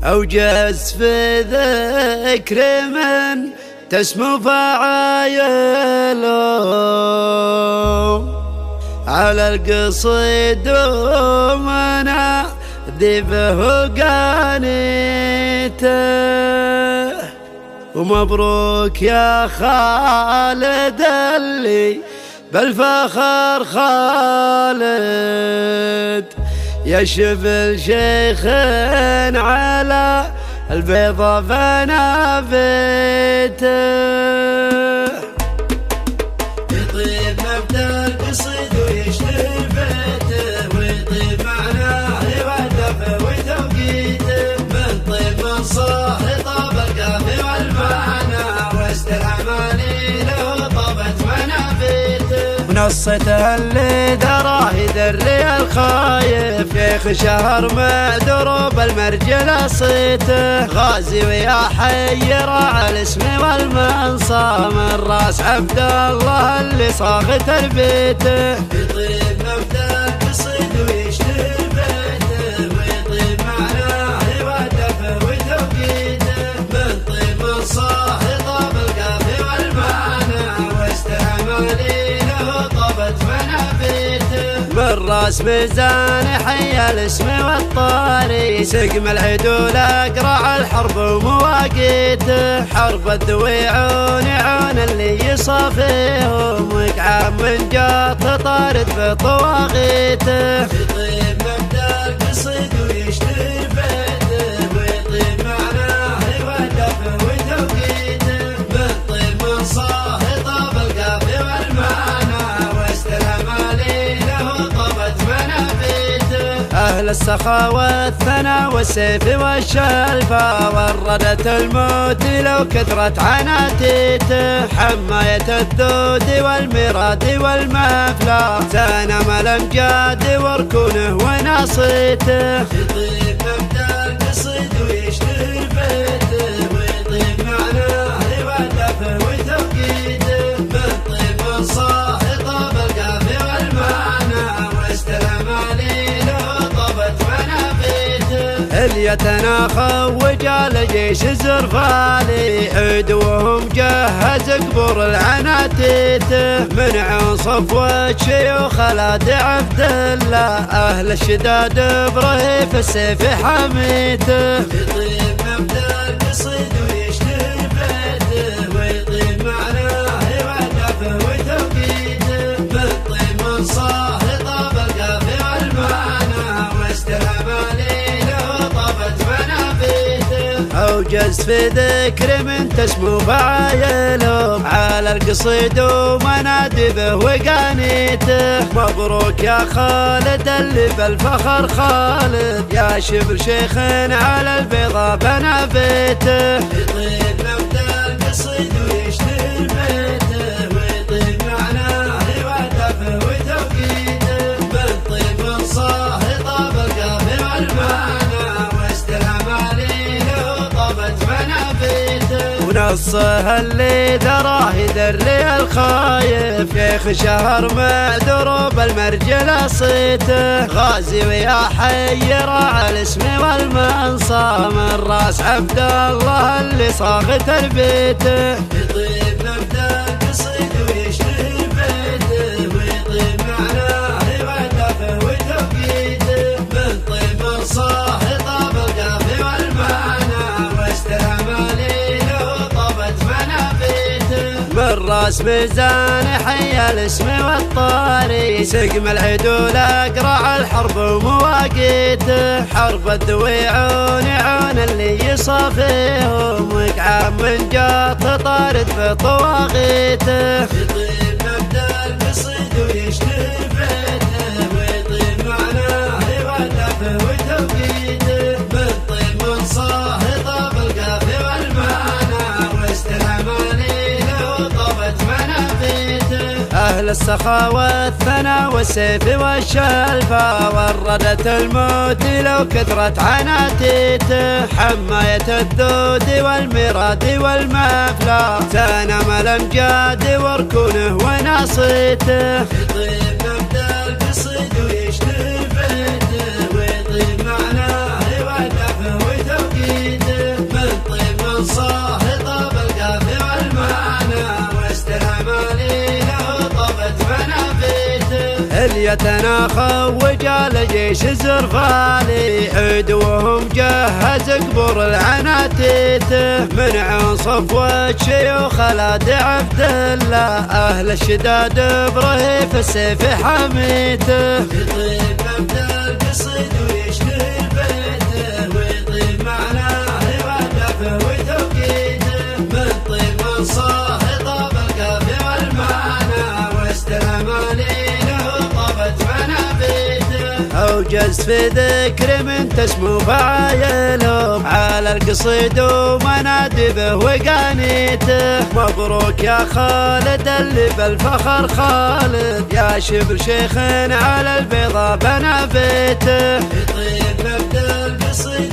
أوجز في ذكر من تسمو فعايله على القصيد ومنا ذبه وقانيته. ومبروك يا خالد اللي بالفخر خالد، يا شبل شيخ على البيضة فنابته. يطيب مبدأ القصيد ويشتهر بيته، ويطيب معناه يودفه وتوقيته. من طيب من صاح طاب الكافي والمعنى، وسط الأماني له طابت منابته. ونصته اللي دراه يدري الخايف، شيخ شهر مدروب المرجله صيته. غازي ويا حي راعى الاسم والمنصى، من راس عبد الله اللي صاغ تربيته. يطيب مبدأ القصيد ويشتهر بيته، ويطيب معناه يودفه وتوقيته. من طيب من صاح طاب الكافي والمعنى، وسط الأماني له طابت منابته. من راس ميزان حي الاسم والطاري، سقم العدول اقرع الحرب ومواقيته. حرب الذويعون عون اللي يصافيهم، وكعام من جات طارد بطواغيته. يطيب مبدأ القصيد ويشتهر بيته، ويطيب معناه يودفه وتوقيته. من طيب من صاح طاب الكافي والمعنى، وسط الأمالي له طابت منابته. أهل السخا والثنا والسيف والشلفة، وردت الموت لو كثرت عناتيته. حماية الذود والمراد والمفلى، سنم الأمجاد وركونه وناصيته. يطيب مبدأ القصيد ويشتهر بيته، ويطيب معناه يودفه وتوقيته. من طيب من صاح طاب الكافي والمعنى، وسط الأمالي له طابت منابته. اليتناخى وجال جيش زرفالي، عدوهم جهز قبور العناتيته. من عين صفوة شيوخ خالد عبد الله، أهل الشداد برهيف السيف حميته. يطيب مبدأ القصيد ويشتهر بيته، ويطيب معناه يودفه وتوقيته. من طيب من صاح طاب الكافي والمعنى، وسط الأمالي له طابت منابته. أوجز في ذكر من تسمو فعايلهم، على القصيد ومنادبه وقانيته. مبروك يا خالد اللي بالفخر خالد، يا شبل شيخ على البيضة فنابته. يطيب مبدأ القصيد ويشتهر بيته، ويطيب معناه يودفه وتوقيته. من طيب من صاح طاب الكافي والمعنى، وسط الأمالي له طابت منابته. ونصه اللي دراه يدري الخايف، شيخ شهر مدروب المرجله صيته. غازي ويا حي راعى الاسم والمنصى، من راس عبد الله اللي صاغ تربيته. يطيب مبدأ القصيد ويشتهر بيته، ويطيب معناه يودفه وتوقيته. من طيب من صاح طاب الكافي والمعنى، وسط الأمالي له طابت منابته. من راس ميزان حي الاسم والطاري، سقم العدول اقرع الحرب ومواقيته. حرب الذويعون عون اللي يصافيهم، وكعام من جات طارد بطواغيته. يطيب مبدأ القصيد ويشتهر بيته، ويطيب معناه يودفه وتوقيته. من طيب من صاح طاب الكافي والمعنى، وسط الأمالي له طابت منابته. أهل السخا والثنا والسيف والشلفة، وردت الموت لو كثرت عناتيته. حماية الذود والمراد والمفلى، سنم الأمجاد وركونه وناصيته. يطيب مبدأ القصيد ويشتهر بيته، ويطيب معناه يودفه وتوقيته. رؤيتنا خوج على جيش الزرفالي عدوهم جهز قبور العناتيته من عين صفوة شيوخ خالد عبد الله أهل الشداد برهيف السيف حميته يطيب مبدأ القصيد ويشتهي بيته ويطيب معناه يودفه وتوقيته من طيب من صاح طاب الكافي والمعنى واستلم عليله طابت منابيته أوجز في ذكر من تسمو فعايلهم على القصيد ومنادبه وقانيته مبروك يا خالد اللي بالفخر خالد يا شبر شيخ على البيضة بنى بيته يطيب مبدأ القصيد